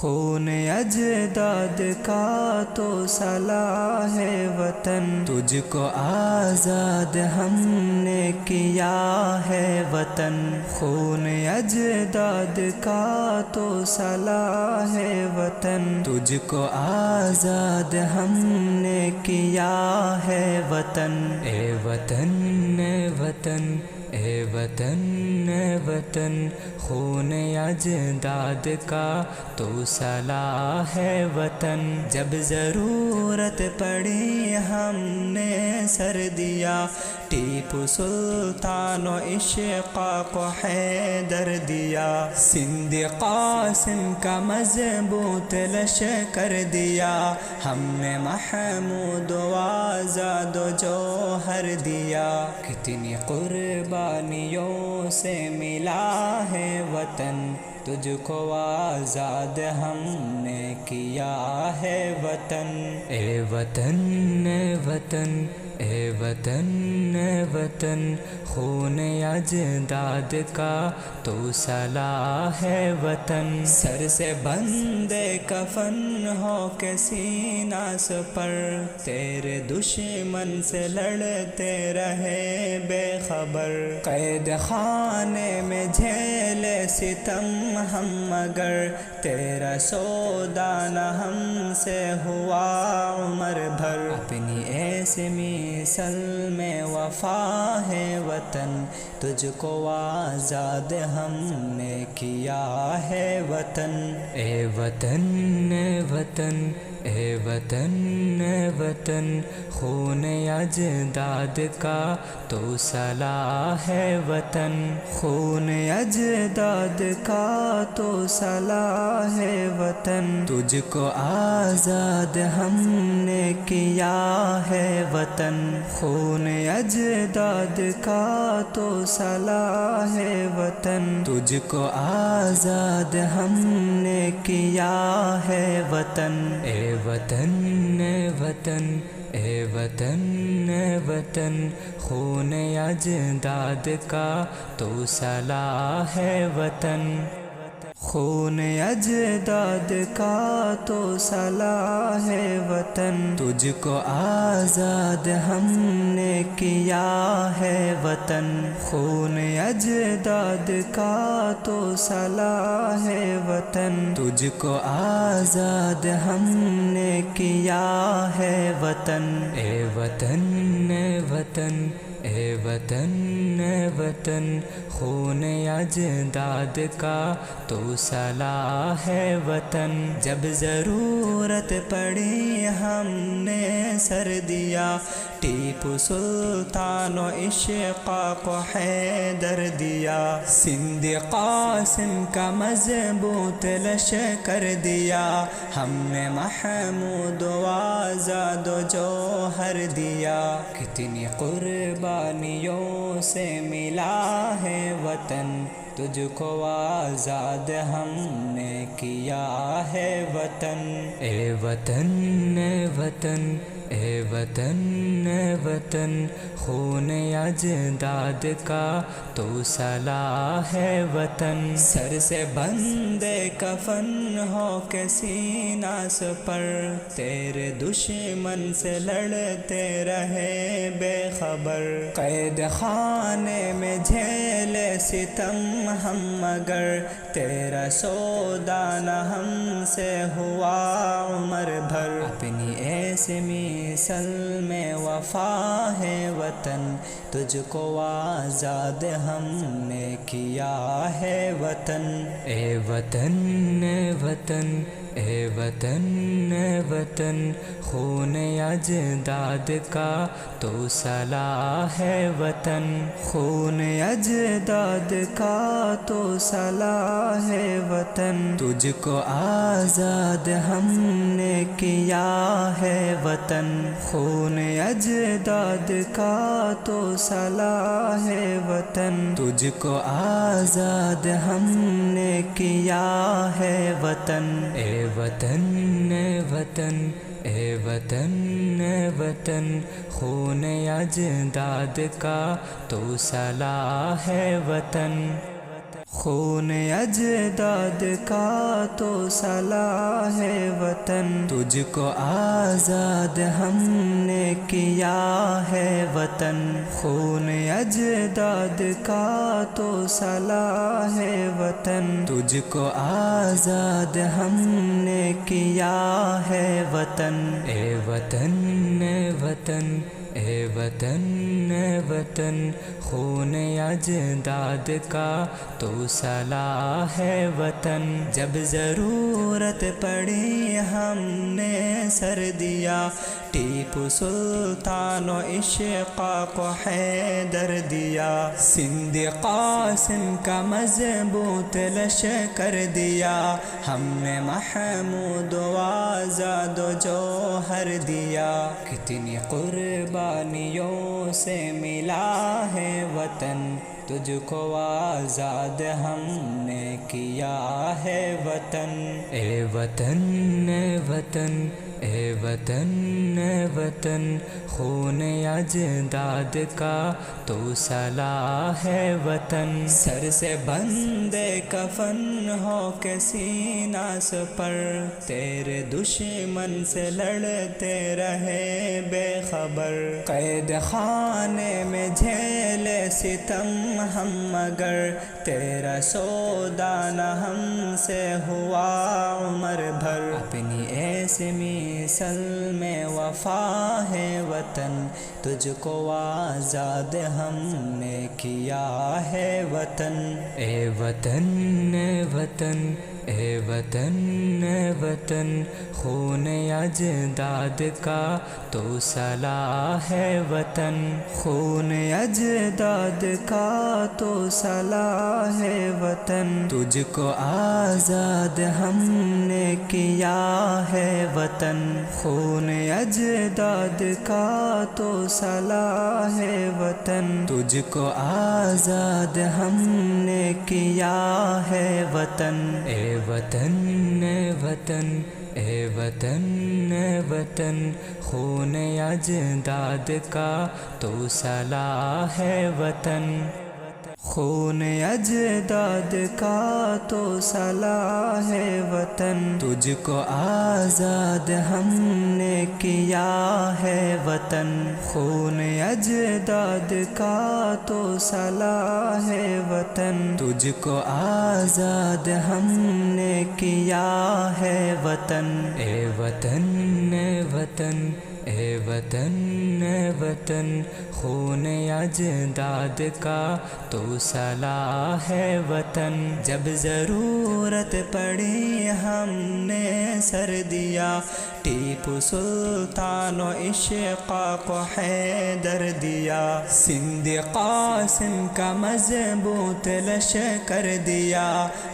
خون اجداد کا تو صلاح ہے وطن، تجھ کو آزاد ہم نے کیا ہے وطن۔ خون اجداد کا تو صلاح ہے وطن، تجھ کو آزاد ہم نے کیا ہے وطن۔ اے وطن اے وطن اے وطن اے وطن، خون اجداد کا تو صلاح ہے وطن۔ جب ضرورت پڑی ہم نے سر دیا، ٹیپو سلطان و اشفاق و حیدر دیا، سندھ قاسم کا مضبوط لشکر دیا، ہم نے محمود و آزاد و جوہر دیا۔ کتنی قربانیوں سے ملا ہے وطن، تجھ کو آزاد ہم نے کیا ہے وطن۔ اے وطن اے وطن اے وطن اے وطن، خون اجداد کا تو صلاح ہے وطن۔ سر سے بندے کفن ہو کے سینہ سپر، تیرے دشمن سے لڑتے رہے بے خبر۔ قید خانے میں جھیلے ستم ہم مگر، تیرا سودا نہ ہم سے ہوا عمر بھر۔ اپنی ایسی مثل میں وفا ہے وطن، تجھ کو آزاد ہم نے کیا ہے وطن۔ اے وطن اے وطن اے وطن اے وطن، خون اجداد کا تو صلاح ہے وطن۔ خون اجداد کا تو صلاح ہے وطن، تجھ کو آزاد ہم نے کیا ہے وطن۔ خون اجداد کا تو صلاح ہے وطن، تجھ کو آزاد ہم نے کیا ہے وطن۔ اے وطن اے وطن اے وطن اے وطن، خون اجداد کا تو صلاح ہے وطن۔ خون اجداد کا تو صلاح ہے وطن، تجھ کو آزاد ہم نے کیا ہے وطن۔ خون اجداد کا تو صلاح ہے وطن، تجھ کو آزاد ہم نے کیا ہے وطن۔ اے وطن اے وطن اے وطن اے وطن، خون اجداد کا تو صلاح ہے وطن۔ جب ضرورت پڑی ہم نے سر دیا، ٹیپو سلطان و اشفاق و حیدر دیا، سندھ قاسم کا مضبوط لشکر دیا، ہم نے محمود و آزاد و جوہر دیا۔ کتنی قربانیوں سے ملا ہے وطن، تجھ کو آزاد ہم نے کیا ہے وطن۔ اے وطن اے وطن اے وطن اے وطن، خون اجداد کا تو صلاح ہے وطن۔ سر سے بندے کفن ہو کے سینہ سپر، تیرے دشمن سے لڑتے رہے بے خبر۔ قید خانے میں جھیلے ستم ہم مگر، تیرا سودا نہ ہم سے ہوا عمر بھر۔ اپنی ایسی مثل میں وفا ہے وطن، تجھ کو آزاد ہم نے کیا ہے وطن۔ اے وطن اے وطن اے وطن اے وطن، خون اجداد کا تو صلاح ہے وطن۔ خون اجداد کا تو صلاح ہے وطن، تجھ کو آزاد ہم نے کیا ہے وطن۔ خون اجداد کا تو صلاح ہے وطن، تجھ کو آزاد ہم نے کیا ہے وطن۔ اے وطن اے وطن اے وطن اے وطن، خون اجداد کا تو صلاح ہے وطن۔ خون اجداد کا تو صلاح ہے وطن، تجھ کو آزاد ہم نے کیا ہے وطن۔ خون اجداد کا تو صلاح ہے وطن، تجھ کو آزاد ہم نے کیا ہے وطن۔ اے وطن اے وطن اے وطن اے وطن، خون اجداد کا تو صلاح ہے وطن۔ جب ضرورت پڑی ہم نے سر دیا، ٹیپو سلطان و اشفاق کو حیدر دیا، سندھ قاسم کا مضبوط لشکر دیا، ہم نے محمود و آزاد و جوہر دیا۔ کتنی قربانیوں سے ملا ہے وطن، تجھ کو آزاد ہم نے کیا ہے وطن۔ اے وطن اے وطن اے وطن اے وطن، خون اجداد کا تو صلاح ہے وطن۔ سر سے بندے کفن ہو کے سینہ سپر، تیرے دشمن سے لڑتے رہے بے خبر، قید خانے میں جھیلے ستم ہم مگر، تیرا سودا نہ ہم سے ہوا عمر بھر۔ اپنی ایسی مثل میں وفا ہے وطن، تجھ کو آزاد ہم نے کیا ہے وطن۔ اے وطن اے وطن اے وطن اے وطن، خون اجداد کا تو صلاح ہے وطن۔ خون اجداد کا تو صلاح ہے وطن، تجھ کو آزاد ہم نے کیا ہے وطن۔ خون اجداد کا تو صلاح ہے وطن، تجھ کو آزاد ہم نے کیا ہے وطن۔ اے وطن اے وطن اے وطن اے وطن، خون اجداد کا تو صلاح ہے وطن۔ خون اجداد کا تو صلاح ہے وطن، تجھ کو آزاد ہم نے کیا ہے وطن۔ خون اجداد کا تو صلاح ہے وطن، تجھ کو آزاد ہم نے کیا ہے وطن۔ اے وطن اے وطن اے وطن اے وطن، خون اجداد کا تو صلاح ہے وطن۔ جب ضرورت پڑی ہم نے سر دیا، ٹیپو سلطان و اشفاق کو حیدر دیا، سندھ قاسم کا مضبوط لشکر دیا،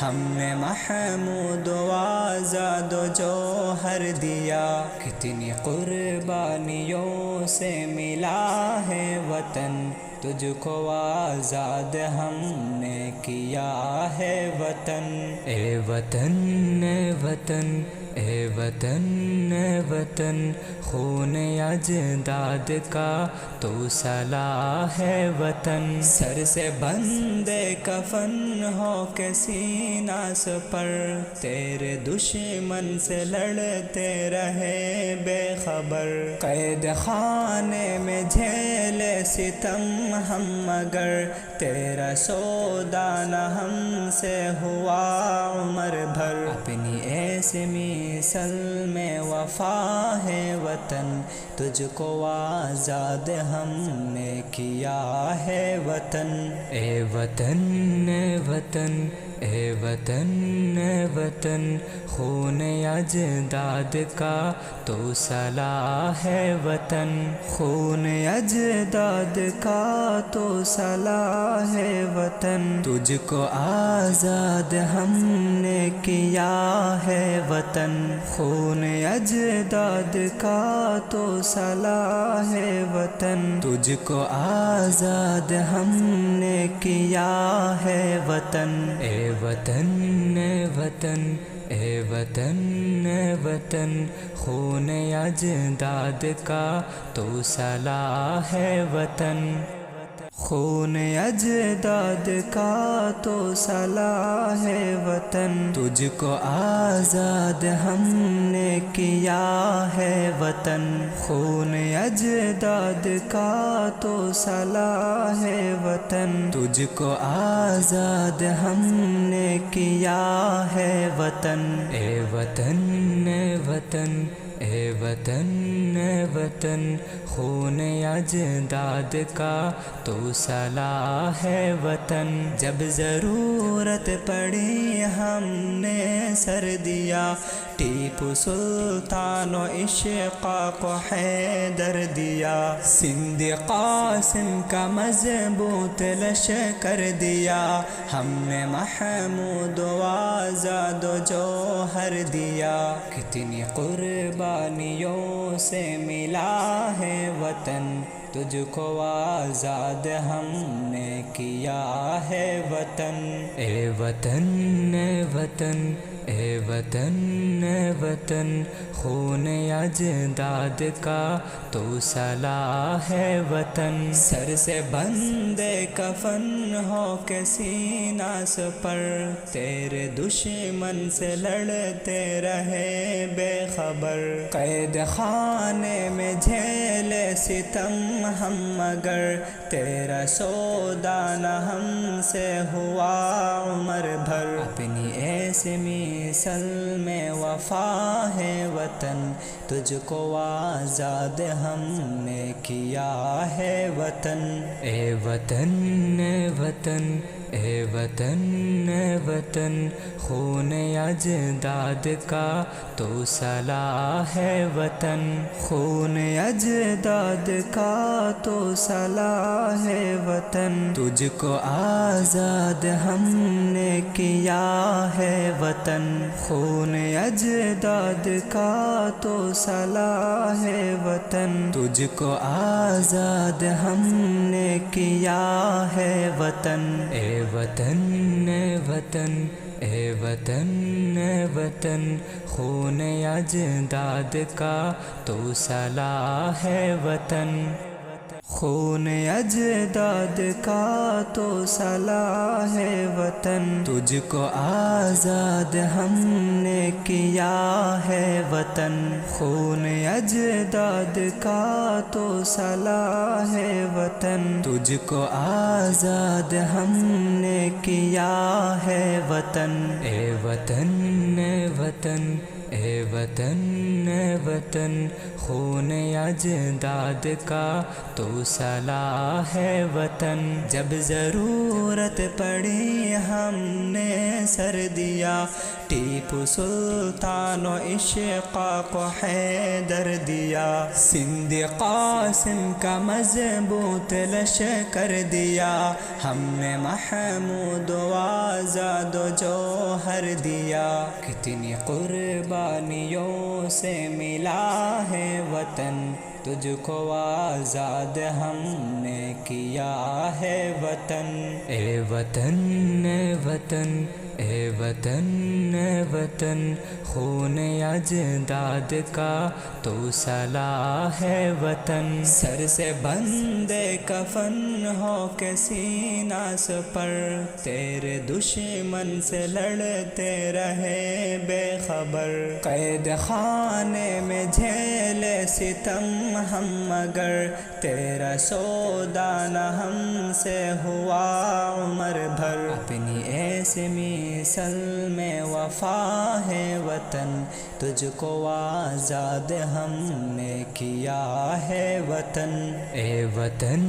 ہم نے محمود و آزاد و جوہر دیا۔ کتنی قربانیوں سے ملا ہے وطن، تجھ کو آزاد ہم نے کیا ہے وطن۔ اے وطن اے وطن اے وطن اے وطن، خون اجداد کا تو صلاح ہے وطن۔ سر سے بندے کفن ہو کے سینہ سپر، تیرے دشمن سے لڑتے رہے بے خبر، قید خانے میں جھیلے ستم ہم مگر، تیرا سودا نہ ہم سے ہوا عمر بھر۔ اپنی ایسی مثل میں وفا ہے وطن، تجھ کو آزاد ہم نے کیا ہے وطن۔ اے وطن اے وطن اے وطن اے وطن، خون اجداد کا تو صلاح ہے وطن۔ خون اجداد کا تو صلاح ہے وطن، تجھ کو آزاد ہم نے کیا ہے وطن۔ خون اجداد کا تو صلاح ہے وطن، تجھ کو آزاد ہم نے کیا ہے وطن۔ اے وطن اے وطن اے وطن اے وطن، خون اجداد کا تو صلاح ہے وطن۔ خون اجداد کا تو صلاح ہے وطن، تجھ کو آزاد ہم نے کیا ہے وطن۔ خون اجداد کا تو صلاح ہے وطن، تجھ کو آزاد ہم نے کیا ہے وطن۔ اے وطن اے وطن اے وطن اے وطن، خون اجداد کا تو صلاح ہے وطن۔ جب ضرورت پڑی ہم نے سر دیا، ٹیپو سلطان و اشفاق و حیدر دیا، سندھ قاسم کا مضبوط لشکر دیا، ہم نے محمود و آزاد و جوہر دیا۔ کتنی قربانیوں سے ملا ہے وطن، تجھ کو آزاد ہم نے کیا ہے وطن۔ اے وطن اے وطن اے وطن اے وطن، خون اجداد کا تو صلاح ہے وطن۔ سر سے بندے کفن ہو کے سینہ سپر، تیرے دشمن سے لڑتے رہے بے خبر، قید خانے میں جھیلے ستم ہم مگر، تیرا سودا نہ ہم سے ہوا عمر بھر۔ اپنی ایسی مثل میں وفا ہے وطن، تجھ کو آزاد ہم نے کیا ہے وطن۔ اے وطن اے وطن اے وطن اے وطن، خون اجداد کا تو صلاح ہے وطن۔ خون اجداد کا تو صلاح ہے وطن، تجھ کو آزاد ہم نے کیا ہے وطن۔ خون اجداد کا تو صلاح ہے وطن، تجھ کو آزاد ہم نے کیا ہے وطن۔ اے وطن اے وطن اے وطن اے وطن، خون اجداد کا تو صلاح ہے وطن۔ خون اجداد کا تو صلاح ہے وطن، تجھ کو آزاد ہم نے کیا ہے وطن۔ خون اجداد کا تو صلاح ہے وطن، تجھ کو آزاد ہم نے کیا ہے وطن۔ اے وطن اے وطن اے وطن اے وطن، خون اجداد کا تو صلاح ہے وطن۔ جب ضرورت پڑی ہم نے سر دیا، ٹیپو سلطان و اشفاق و حیدر دیا، سندھ قاسم کا مضبوط لشکر دیا، ہم نے محمود و آزاد و جوہر دیا۔ کتنی قربانیوں سے ملا ہے وطن، تجھ کو آزاد ہم نے کیا ہے وطن۔ اے وطن اے وطن اے وطن اے وطن، خون اجداد کا تو صلاح ہے وطن۔ سر سے بندے کفن ہو کے سینہ سپر، تیرے دشمن سے لڑتے رہے بے خبر، قید خانے میں جھیلے ستم ہم مگر، تیرا سودا نہ ہم سے ہوا عمر بھر۔ اپنی ایسی مثل میں وفا ہے وطن، تجھ کو آزاد ہم نے کیا ہے وطن۔ اے وطن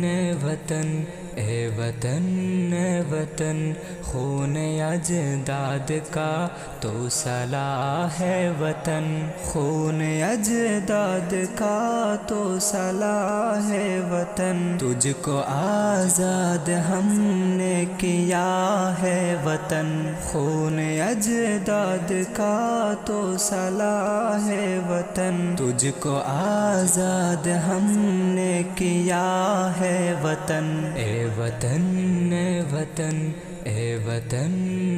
اے وطن اے وطن اے وطن، خون اجداد کا تو صلاح ہے وطن۔ خون اجداد کا تو صلاح ہے وطن، تجھ کو آزاد ہم نے کیا ہے وطن۔ خون اجداد کا تو صلاح ہے وطن، تجھ کو آزاد ہم نے کیا ہے وطن۔ اے وطن اے وطن اے وطن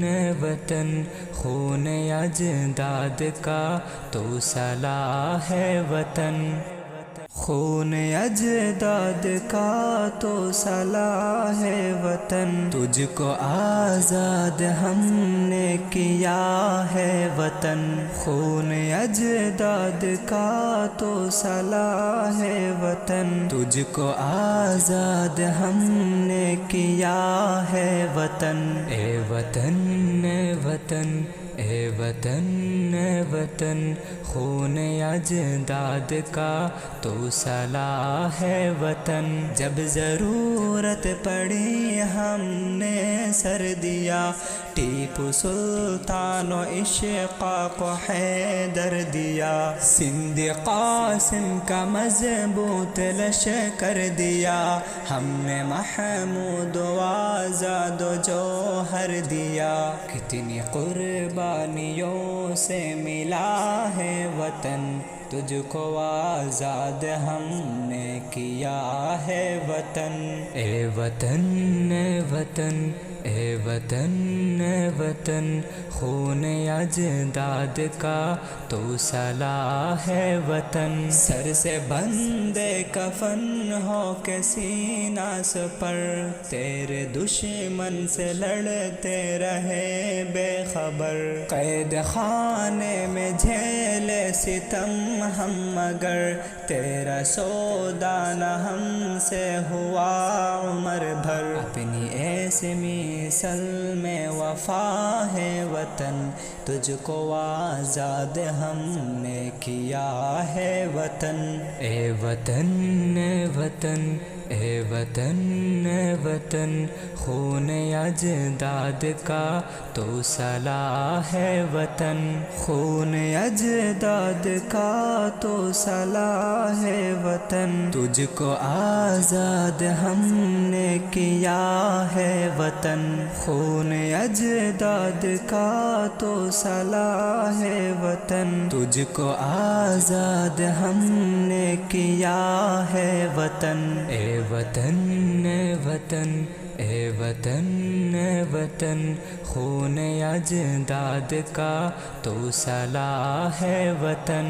اے وطن، خون اجداد کا تو صلاح ہے وطن۔ خون اجداد کا تو صلاح ہے وطن، تجھ کو آزاد ہم نے کیا ہے وطن، خون اجداد کا تو صلاح ہے وطن، تجھ کو آزاد ہم نے کیا ہے وطن، اے وطن اے وطن اے وطن اے وطن، خون اجداد کا تو صلاح ہے وطن، جب ضرورت پڑی ہم نے سر دیا، ٹیپو سلطان و اشفاق و حیدر دیا، سندھ قاسم کا مضبوط لشکر دیا، ہم نے محمود و آزاد و جوہر دیا، کتنی قربانیوں سے ملا ہے وطن، تجھ کو آزاد ہم نے کیا ہے وطن، اے وطن اے وطن اے وطن اے وطن، خون اجداد کا تو صلاح ہے وطن، سر سے بندے کفن ہو کے سینہ سپر، تیرے دشمن سے لڑتے رہے بے خبر، قید خانے میں جھیلے ستم ہم مگر، تیرا سودا نہ ہم سے ہوا عمر بھر، اپنی ایسی مثل میں وفا ہے وطن، تجھ کو آزاد ہم نے کیا ہے وطن، اے وطن اے وطن اے وطن اے وطن، خون اجداد کا تو صلاح ہے وطن، خون اجداد کا تو صلاح ہے وطن، تجھ کو آزاد ہم نے کیا ہے وطن، خون اجداد کا تو صلاح ہے وطن، تجھ کو آزاد ہم نے کیا ہے وطن، اے وطن اے وطن اے وطن اے وطن، خون اجداد کا تو صلاح ہے وطن۔